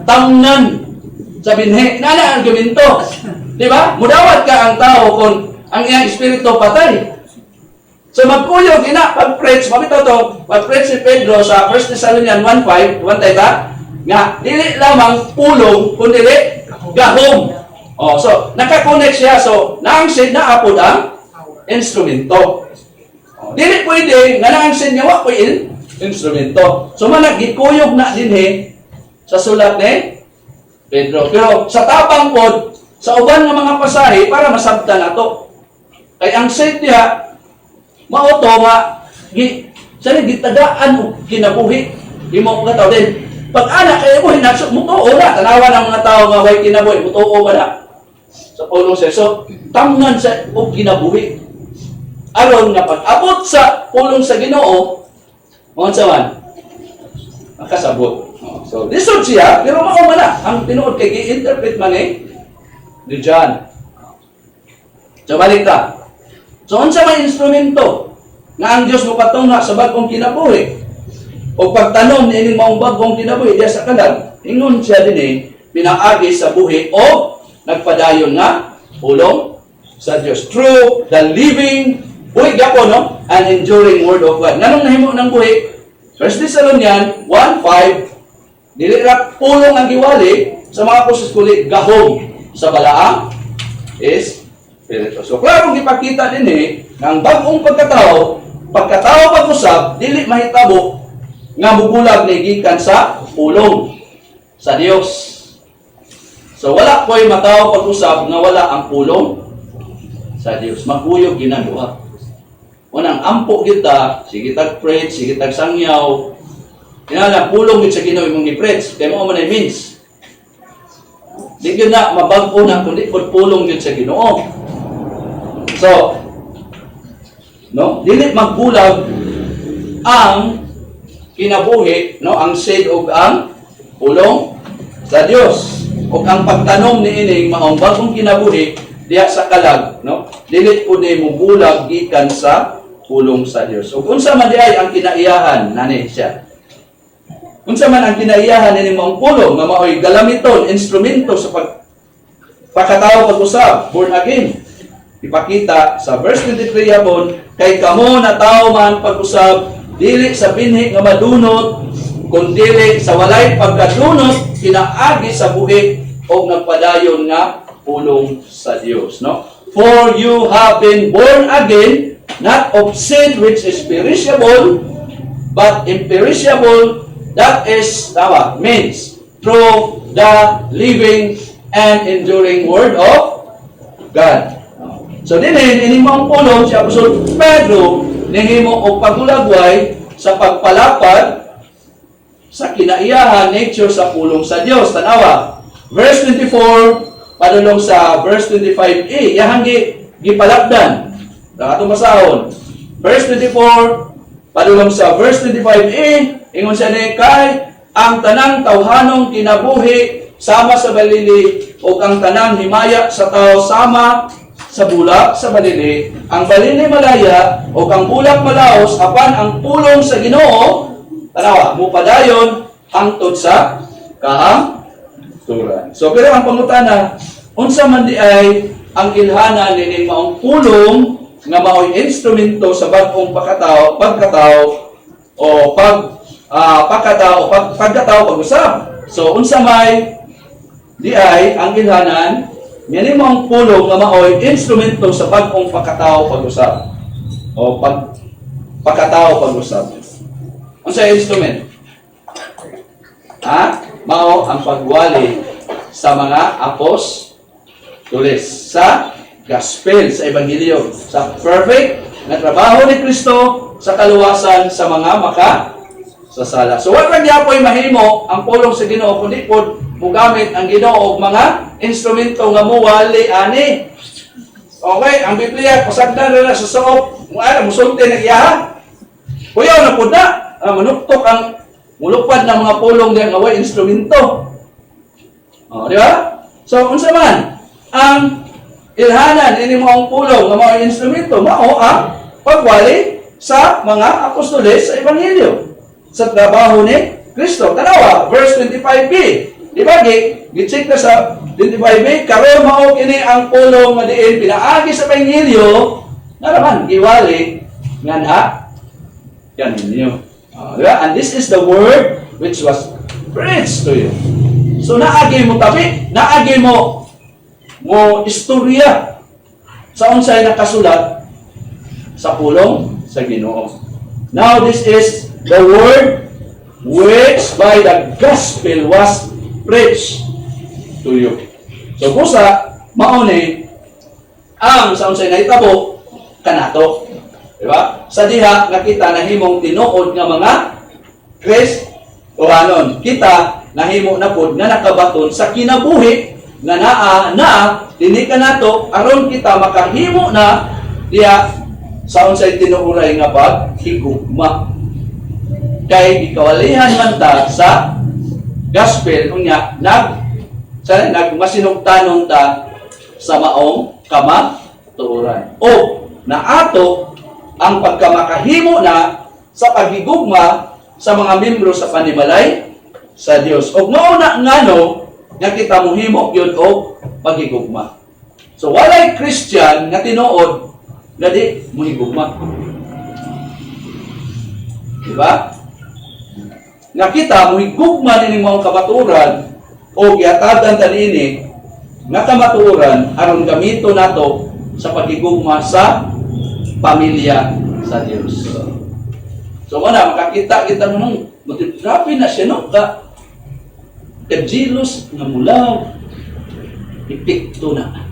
Speaker 1: tamnan sa binhi. Nana ang gaminto. Di ba? Mudawat ka ang tao kung ang iyang espiritu patay. So magkuyog ina pag-preach, mabitaw to, pag-preach si Pedro sa 1 Thessalonians 1:5, wantay ta nga dili lamang pulong kundi dili gahom. Oh, so naka-connect siya. So naang sin na apod ang instrumento. Oh, dili pwede nga naang sin nga wa ko instrumento. So man gikuyog na dinhi sa sulat ni Pedro. Pero sa tabang pod sa uban nga mga pasahe para masabtan nato. Kay ang said diha mao to nga gitagaan og kinabuhi imo nga tawo din. Pag ana kay mo hinasok mo to ora tanawa ng mga tao nga way kinabuhi mo tuo ba na sa pulong sa so tamnan sa og kinabuhi aron nga pag-abot sa pulong sa Ginoo mo sa man makasabot. So lisod siya pero mao man na ang tinuod kay gi-interpret man ni John. So balik ta. So unsa may instrumento nga ang Dios mopatungha sa bag-ong kinabuhi o pagtanom ni ining maong bag-ong kinabuhi diya sa kalag ingon siya dinhi pinaagi sa buhi o nagpadayon nga pulong sa Dios through the living buhi gyapon no and enduring word of God. Nganong nahimo ng buhi? 1 Thessalonians 1:5 dili ra pulong ang giwali sa mga pusos kulit gahom sa balaang espiritu. So klaro gipakita dinhi nga ang bag-ong pagkatao pag-usab dili mahitabo nga bubulag ni gikan sa pulong sa Dios. So wala ko'y mataw pag-usab nga wala ang pulong sa Dios. Magkuyog ginadua. Unang ampo kita, sige tag-preach, sige tag-sangyaw. Kinala pulong gid sa Ginoo imong gi-preach, kay mao man ay means. Di gyud na mabag-o na kundi pulong gyud sa Ginoo. So, no, dili magbulag ang kinabuhi, no, ang said og ang pulong sa Dios. Ug ang pagtanom niining maong bagong kinabuhi diha sa kalag, no, dili pud mo bulag gikan sa pulong sa Dios. Ug unsa man diay ang kinaiyahan nani siya? unsa man ang kinaiyahan ni maong pulong nga maoy galamiton, instrumento sa pagkatao pag-usab, born again. Ipakita sa verse 23 hapon, kay kamo na tao man pag-usab, dili sa binhi nga madunot, kundi sa walay pagkadunot, kinaagi sa buhi o nagpadayon nga pulong sa Dios. No? For you have been born again, not of sin which is perishable, but imperishable, that is, means, through the living and enduring Word of God. So ini mo ang pulong si Apostol Pedro, nihimo o pagulagway sa pagpalapad sa kinaiyahan nature sa pulong sa Dios. Tanawa, verse 24, padulong sa verse 25a, iyahang gipalapdan. Dato masahon. Verse 24, padulong sa verse 25a, ingon siya ni kay ang tanang tawhanong kinabuhi sama sa balili o ang tanang himaya sa tao sama sa bulak sa balili, ang balili malaya o ang bulak malaos apan ang pulong sa Ginoo tanawa mupadayon hangtod sa kahangturan. So pero ang pangutana, unsa man di ay ang ilhana ni maong pulong nga maoy instrumento sa bag-ong pagkatao o pagkatao pag-usab. So unsa may di ay ang ilhanan yan mo ang pulong nga maoy instrumento sa bag-ong pagkatao pag-usab o pagkatao pag-usab. Unsa instrument? Mao ang pagwali sa mga apostoles sa gospel, sa ebanghelyo, sa perfect na trabaho ni Kristo sa kaluwasan sa mga makasasala. So wag lang yapoy mahimo ang pulong sa Ginoo kundi pod mugamit ang Ginoo og mga instrumento nga muwali ani. Okay, ang Biblia pasagdan ra sa suop, musulti na iya. Kuyaw na pud na manuktok ang mulupad ng mga pulong diyan nga way instrumento. Di ba? So unsa man ang ilhanan ini mo ang pulong nga mao instrumento mao ang pagwali sa mga apostoles sa ebanghelyo sa trabaho ni Kristo. Tanawa, verse 25b. Di ba, gi-check na sa 25b, karon mao kini ang pulong nga diin pinaagi sa ebanghelyo na naman giwali nga na yan ninyo. Diba? And this is the word which was preached to you. So naagi mo tabi, naagi mo istorya sa unsay nakasulat sa pulong sa Ginoo. Now this is the word which by the gospel was preached to you. So busa mao ni ang sa unsay nahitabo kanato. Diba? Sa diha nga kita nahimong tinuod nga mga Kristohanon. Kita nahimo na pod nga nakabaton sa kinabuhi nga naa dinhi kanato aron kita makahimo na diha sa unsay tinuoray nga paghigugma. Kay gikawalihan man ta sa gospel unya nagmasinugtanon ta sa maong kamatuoran. O naato ang pagkamakahimo na sa paghigugma sa mga membro sa panimalay sa Dios. Og mao na ngano nga kita mohimo gyud og paghigugma. So walay Christian nga tinuod nga di mohigugma. Diba? Nga kita mohigugma nining mga kamatuoran o giatadan ta niini nga kamatuoran aron gamito nato sa paghigugma sa pamilya sa Dios. So mana makakita kita nung grabe na siya no ka kadjilos nga mulaw epekto na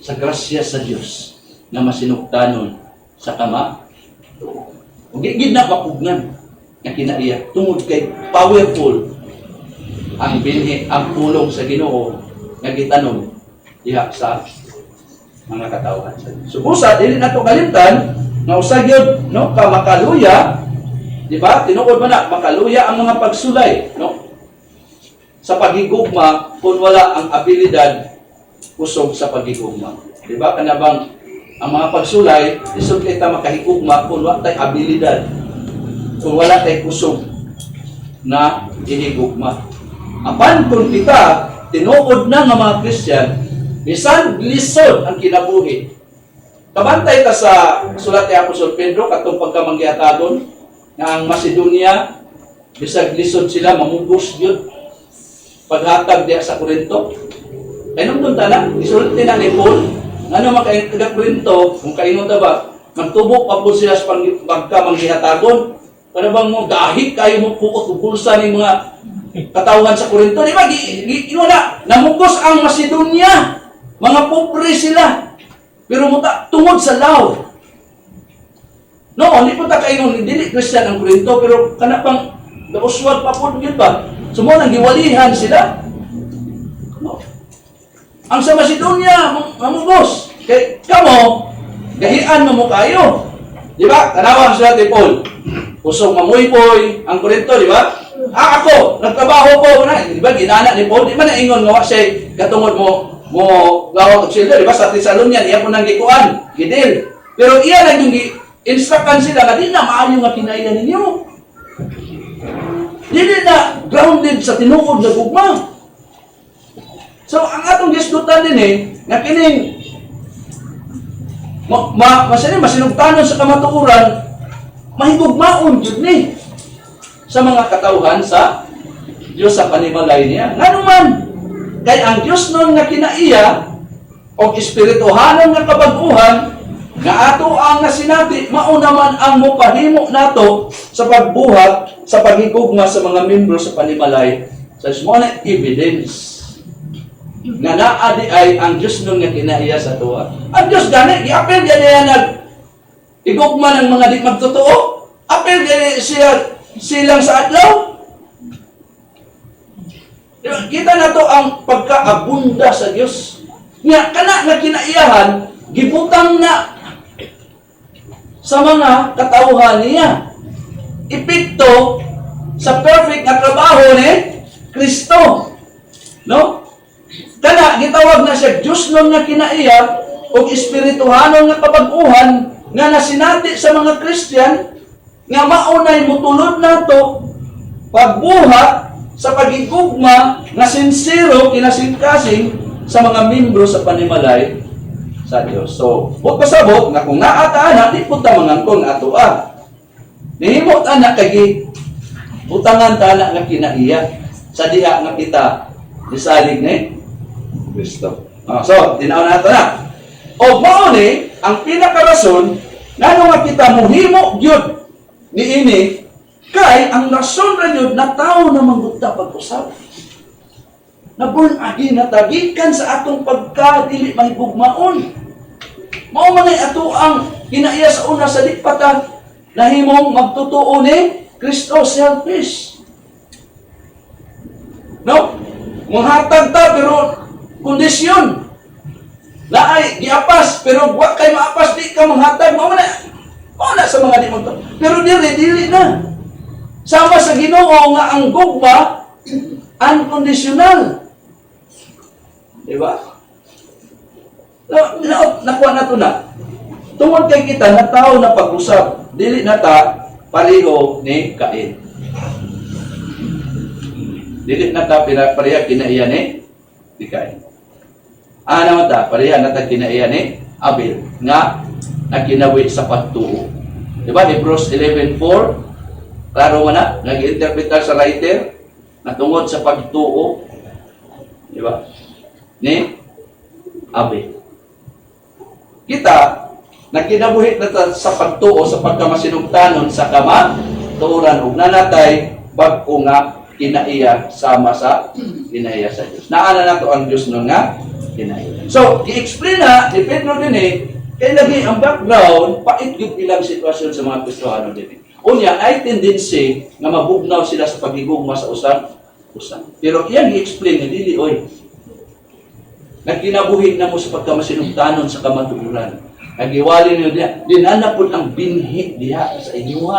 Speaker 1: sa grasya sa Dios nga masinugtanon sa kama. Ug gid na mapugnan nga kinaiya tungod kay powerful ang binhi ang pulong sa Ginoo nga gitanom diha sa mga katawhan sa Dios. So busa dili nato kalimtan nga usa gyud no ka makaluya, di ba? Tinuod man na makaluya ang mga pagsulay, no? Sa paghigugma kung wala ang abilidad kusog sa paghigugma. Di ba? Kanabang ang mga pagsulay isog kita makahigugma kung wala tay abilidad. Kung wala tay kusog na ihigugma. Apan kung kita tinuod na nga mga Christian, bisan lisod ang kinabuhi. Kabantay ta sa sulat ni Apostol Pedro katong pagkamanggiatagon nga ang Macedonia bisag lisod sila mamugos gyud paghatag diha sa Corinto. Kay nung tala, isulti na ni Paul, ano makain taga Corinto, kung kaingon ta ba, magtubo pa po sila sa pagkamanggiatagon. Para bang mo dahil kayo mo pukot bulsa ni mga katawhan sa Corinto, di ba? Namugos ang Macedonia. Mga pobre sila. Pero muta tungod sa law. No, hindi po ta kayo dili Christian ang Corinto, pero kana pang nauswag pa po yun ba? Sumo nang giwalihan sila. No. Ang sa Macedonia, mamugos. Kay kamo, gahian mo kayo. Di ba? Tanawan sila ni Paul. Pusong mamuy-poy ang Corinto, di ba? Ako, nagtrabaho ko na, di ba? Ginana ni Paul, di ba naingon nga siya katungod mo gawag og sildo, di ba? Sa Thessalonian, iya po nang gikuan, gidil. Pero iya lang yung instructan sila na di na maayo nga kinaiya ninyo. Dili na grounded sa tinuod na gugma. So, ang atong gisgutan din nga kining masinugtanon sa kamatuoran, mahigugmaon jud ni sa mga katawhan sa Dios sa panimalay niya. Ngano man kay ang Dios nun nga kinaiya o espirituhanon nga kabag-uhan nga ato ang nasinati mao naman ang mopahimo nato sa pagbuhat sa paghigugma sa mga membro sa panimalay sa small evidence nga naa di ay ang Dios nun nga kinaiya sa tuwa. Ang Dios gani giapil gani nag igugma ng mga di magtotoo. Apil gani silang sa adlaw. Kita na to ang pagkaabunda sa Dios. Nga kana nga kinaiyahan gibutang na sa mga katawhan niya. Epekto sa perfect nga trabaho ni Kristo. No? Kana gitawag na siya Dios nun nga kinaiya o espirituhanon nga kabag-uhan nga nasinati sa mga Christian nga maunay mutulod nato pagbuhat sa pagigugma nga sincero kinasingkasing sa mga membro sa panimalay sa Dios. So, huwag pasabot nga kung naataan natin punta mangangkong ato nihimot anak kagi butangan ta anak nga kinaiya sa diha nga kita nisalig ni Kristo. So, tinaw na ito na. O mao ni ang pinakarason ngano nga kita mohimo gyud niini kay ang rason ra gyud na tawo na manggugta pag-usab. Na born again na tagikan sa atong pagkadili mahigugmaon. Mao man ay ato ang kinaiya sa una sa dipata nahimong magtotoo ni Kristo selfish. No? Manghatag ta pero kondisyon na ay giapas pero wa kay maapas di ka manghatag mo na sa mga di magto. Pero dili na. Sama sa Ginoo nga ang gugma unconditional. Di ba? Nakuha na to na. Tungod kay kita na tao na pag-usap, dili na ta pareho ni Cain. Dili na ta pareha kinaiya ni Cain. Naman ta, pareha na ta kinaiya ni Abel nga nagkinawi sa pagtuo. Diba? Hebrews 11:4, klaro mo na, nag-interpretar sa writer na tungod sa pagtuo. Diba? Ni Abel. Kita, nagkinabuhit na ta sa pagtuo sa pagkamasinugtanon sa kamatuoran ug nanatay bag-o nga kinaiya sama sa kinaiya sa Dios. Naana na to ang Dios nun nga kinaiya. So, i-explain na ni Pedro din kaya lagi ang background, pait yung ilang sitwasyon sa mga Kristohano din. Unya, ay tendency nga mabugnaw sila sa pagigugma sa usap. Pero iyan i-explain nga dili, nagkinabuhi na mo sa pagkamasinugtanon sa kamatuoran. Nagiwali niyo diya, dinanapod ang binhi diha sa inyo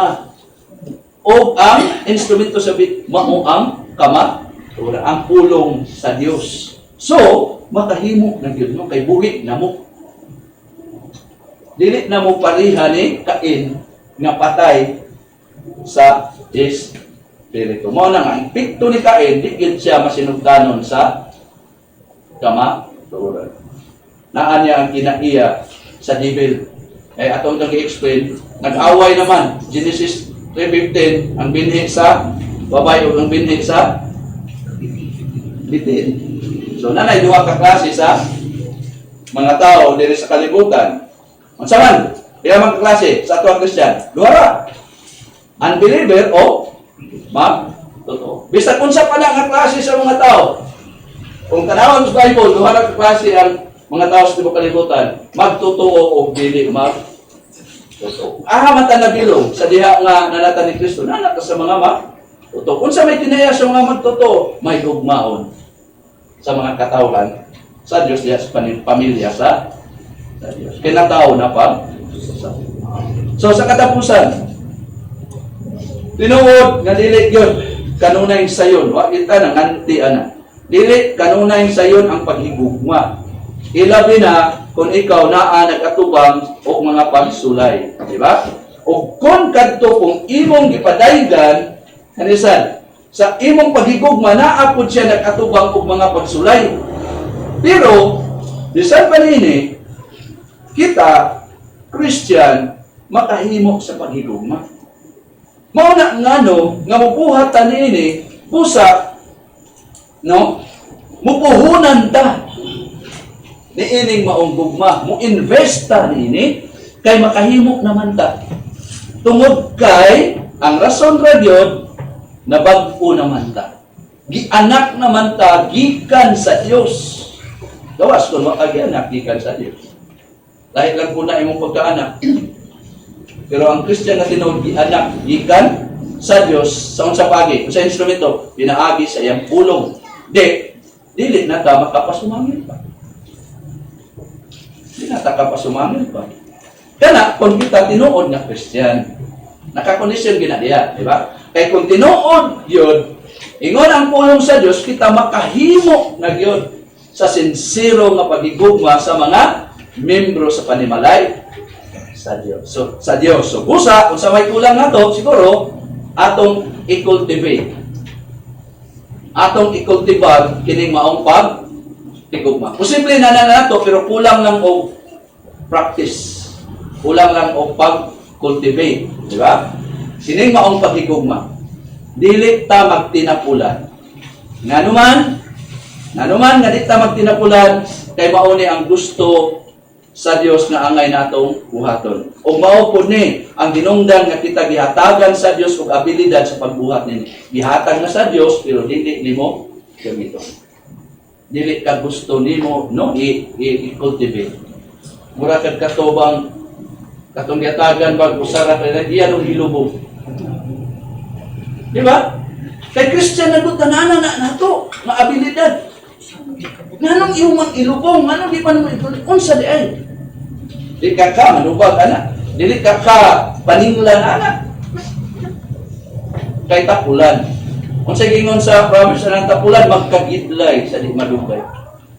Speaker 1: o ang instrumento sa mao ang kamatuoran, ang pulong sa Dios. So, makahimo na gyud mo kay buhi na mo. Dili na mo pariha ni Cain nga patay sa Espiritu. Mao na nga, ang pikto ni Cain, di gid siya masinugdanon sa kamatuoran. Naan niya ang kinaiya sa devil. Atong kang i-explain, nag-away naman, Genesis 3:15, ang binhi sa babae o ang binhi sa bitin. So, nanay, duha ka klase sa mga tao diri sa kalibutan. Unsa man? Iya mga klase sa ato ang Kristiyan. Duha ra. Unbeliever o totoo. Bisag unsa pa lang ang klase sa mga tao. Kung tanawon sa Bible, duha ra ka klase ang mga tao sa tibok kalibutan, magtotoo o dili totoo. Mata na bilog sa diha nga nanatan ni Kristo, nanak sa mga totoo. Kung sa may tinaya sa mga magtotoo, may gugmaon sa mga katawhan sa Diyos diya sa pamilya sa Diyos. Kinatao na pa. So sa katapusan, tinuod nga dili yun kanunay sayon. Wa kita nang anti ana. Dili kanunay sayon ang paghigugma. Ilabi na kung ikaw naa nagatubang o mga pagsulay, di ba? O kung kadto kung imong gipadaygan kanisan sa imong paghigugma naapod siya nagatubang og mga pagsulay. Pero bisan pa nini kita Christian makahimo sa paghigugma. Mao na ngano nga mubuhat ta niini busa no mupuhunan ta niining maong gugma, mo investa niini kay makahimok naman ta. Tungod kay ang rason ra gyud na bag-o naman ta. Gianak naman ta gikan sa Dios. Gawas kun makagianak gikan sa Dios. Lahi lang po na imong pagkaanak. Pero ang Kristiyan na tinuod gianak gikan sa Dios sa unsa pagi, sa instrumento pinaagi sa iyang pulong. Dili na ta makapasumangil pa. Nataka pa sumangil pa. Kana kung kita tinuod nga Kristiyan, nakakondisyon gina diya, di ba? Kay kung tinuod yun, ingon ang pulong sa Dios, kita makahimo na yun sa sincero nga pagigugma sa mga membro sa panimalay sa Dios. So sa Dios. So busa kung sa may kulang nato, siguro atong i-cultivate. Atong i-cultivate kining maong tigugma. Posible na nato pero kulang lang og practice. Kulang lang og pag-cultivate, di ba? Sining maong paghigugma. Dili ta magtinapulan. Nganuman nga di ta magtinapulan kay mao ni ang gusto sa Dios nga angay natong buhaton. O mao pud ni ang dinungdan nga kita gihatagan sa Dios og abilidad sa pagbuhat nini. Gihatag na sa Dios pero dili nimo gamiton. Dili ka gusto nimo no i-cultivate. Mura kag katubang katong giatagan bag usara kay iyan og hilubog. Di ba? Kay Kristiyan na tanan na nato nga abilidad. Nganong iumang ilubong, nganong di pa naman unsa di ay? Di ka manubag ana. Dili ka paninglan ana. Kay tapulan. Kung sa gingon sa promise ng tapulan, magkagidlay sa di madugay.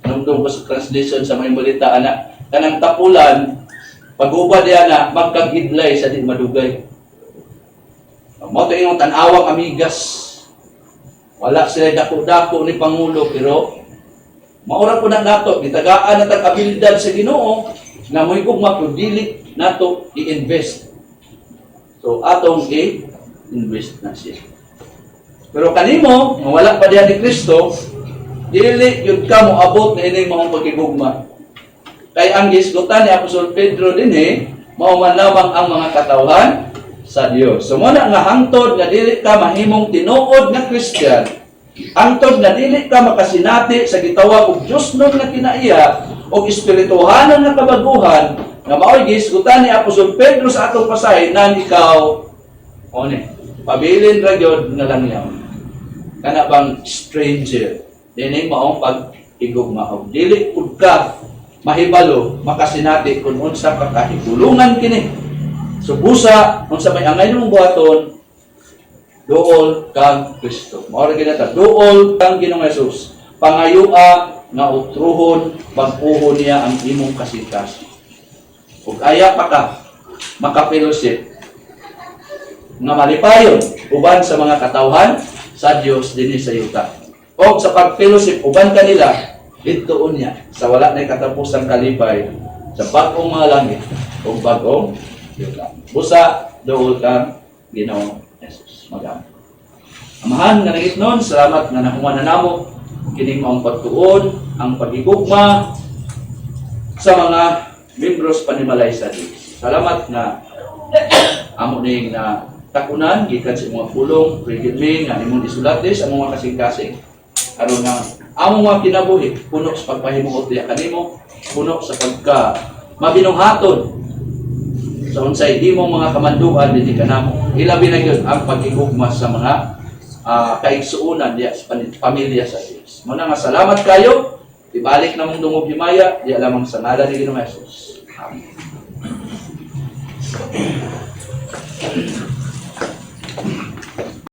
Speaker 1: Anong ko sa translation sa may balita, anak, kanang tapulan, pag-ubad yan na, magkagidlay sa di madugay. Mo ito yung tanawang amigas. Wala sila dako-dako ni Pangulo, pero maura po na nato, gitagaan na tag-abilidad sa Ginoo, na mo'y kugma, dili nato i-invest. So, atong i-invest na siya. Pero kanimo, wala pa diyan ni Kristo, dili yun ka mo abot na ining mga pagigugma. Kay ang gisgutan ni Apostol Pedro din mao man lamang ang mga katawhan sa Dios. So mo na nga hangtod nga dili ka mahimong tinuod nga Kristiyan, hangtod nga dili ka makasinati sa gitawag og Dios nun nga kinaiya og espirituhanan nga kabaguhan nga mao'y gisgutan ni Apostol Pedro sa atong pasahe nan ikaw pabilin ra gyud nga langyaw. Kana bang stranger dinay maong pag-igugma og dili pud ka mahibalo makasinati kun unsa ka kahigulungan kini. So busa unsa may angay nimong buhaton duol kang Kristo. Mao ra gid ta duol kang Ginoong Hesus. Pangayua nga utruhon pag-uho niya ang imong kasing-kasing. Ug aya pa ka makapelosip nga malipayon uban sa mga katawhan sa Dios dinhi sa yuta. O sa pag-fellowship uban kanila didto unya sa wala na katapusang kalipay sa bag-ong mga langit o bag-ong yuta. Busa dool kang Ginoong Jesus. Magam. Amahan nga nangitnon, salamat nga nahuman na namo kining maong pagtuon, ang pagigugma sa mga membros panimalay sa Dios. Salamat na amo ning na takunan gikan sa mga pulong pregid mi nga imong isulatis ang mga kasing-kasing aron nga among mga kinabuhi puno sa pagpahimuot diha kanimo, puno sa pagka mabinunghaton sa unsay imong mga kamanduan dinhi kanamo. Ilabi na gyud ang pagigugma sa mga kaigsuonan diya sa pamilya sa Dios. Muna nga salamat kayo. Ibalik na mong dungog himaya diya lamang sa ngalan ni Ginoong Jesus. Amen.